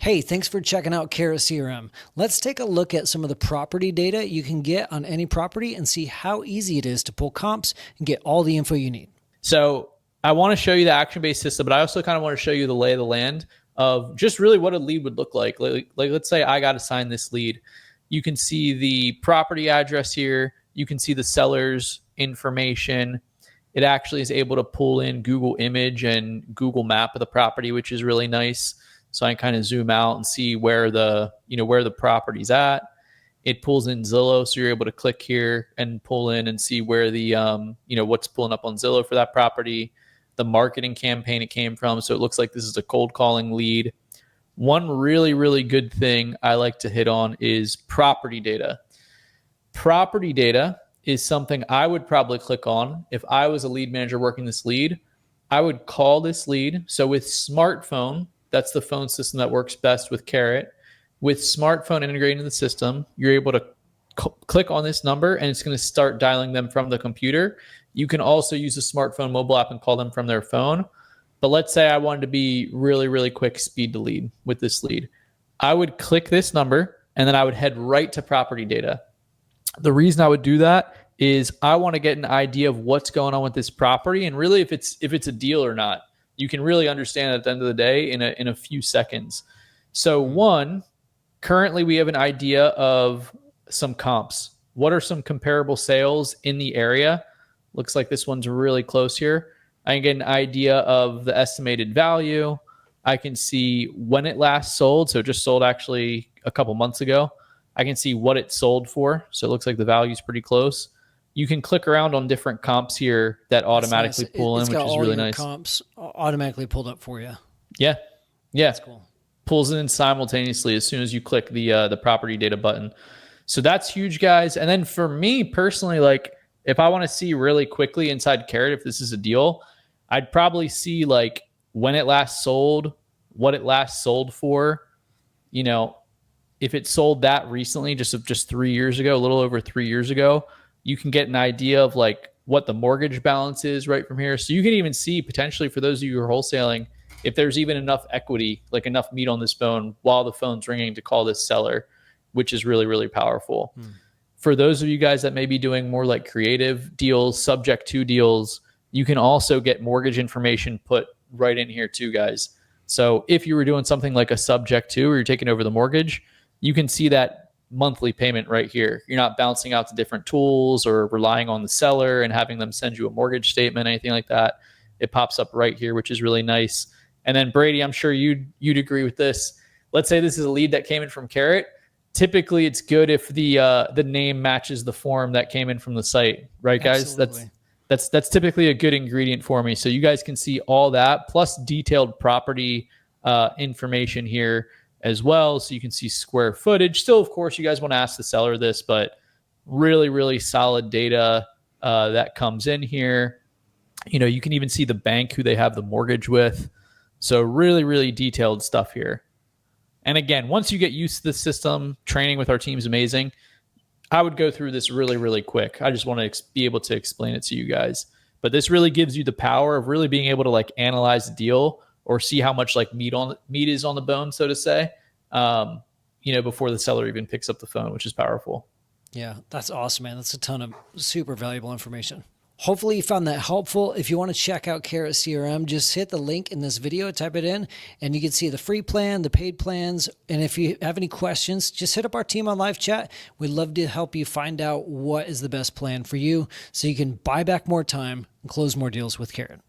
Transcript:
Hey, thanks for checking out Carrot CRM. Let's take a look at some of the property data you can get on any property and see how easy it is to pull comps and get all the info you need. So I want to show you the action-based system, but I also kind of want to show you the lay of the land of just really what a lead would look like. Like let's say I got assigned this lead. You can see the property address here. You can see the seller's information. It actually is able to pull in Google image and Google map of the property, which is really nice. So I can kind of zoom out and see where the property's at. It pulls in Zillow, so you're able to click here and pull in and see where the what's pulling up on Zillow for that property, the marketing campaign it came from. So it looks like this is a cold calling lead. One really, really good thing I like to hit on is property data. Property data is something I would probably click on if I was a lead manager working this lead. I would call this lead. So with smartphone, that's the phone system that works best with Carrot. With smartphone integrated into the system, you're able to click on this number and it's going to start dialing them from the computer. You can also use the smartphone mobile app and call them from their phone. But let's say I wanted to be really, really quick speed to lead with this lead. I would click this number and then I would head right to property data. The reason I would do that is I want to get an idea of what's going on with this property and really if it's a deal or not. You can really understand at the end of the day in a few seconds. So one, currently we have an idea of some comps. What are some comparable sales in the area? Looks like this one's really close here. I can get an idea of the estimated value. I can see when it last sold. So it just sold actually a couple months ago. I can see what it sold for. So it looks like the value is pretty close. You can click around on different comps here that automatically pull in, which is really nice. Comps automatically pulled up for you. Yeah. Yeah. That's cool. Pulls in simultaneously as soon as you click the property data button. So that's huge, guys. And then for me personally, like if I want to see really quickly inside Carrot, if this is a deal, I'd probably see like when it last sold, what it last sold for, if it sold that recently, just 3 years ago, a little over 3 years ago, you can get an idea of like what the mortgage balance is right from here. So you can even see potentially for those of you who are wholesaling, if there's even enough equity, like enough meat on this bone while the phone's ringing to call this seller, which is really, really powerful. For those of you guys that may be doing more like creative deals, subject to deals, you can also get mortgage information put right in here too, guys. So if you were doing something like a subject to, or you're taking over the mortgage, you can see that monthly payment right here. You're not bouncing out to different tools or relying on the seller and having them send you a mortgage statement, anything like that. It pops up right here, which is really nice. And then Brady, I'm sure you'd agree with this. Let's say this is a lead that came in from Carrot. Typically, it's good if the name matches the form that came in from the site, right, guys? Absolutely. That's typically a good ingredient for me. So you guys can see all that plus detailed property information here as well. So you can see square footage. Still, of course, you guys want to ask the seller this, but really, really solid data that comes in here. You can even see the bank who they have the mortgage with. So really, really detailed stuff here. And again, once you get used to the system, training with our team is amazing. I would go through this really, really quick. I just want to be able to explain it to you guys. But this really gives you the power of really being able to like analyze the deal or see how much like meat is on the bone, so to say, before the seller even picks up the phone, which is powerful. Yeah, that's awesome, man. That's a ton of super valuable information. Hopefully you found that helpful. If you want to check out Carrot CRM, just hit the link in this video, type it in, and you can see the free plan, the paid plans. And if you have any questions, just hit up our team on live chat. We'd love to help you find out what is the best plan for you so you can buy back more time and close more deals with Carrot.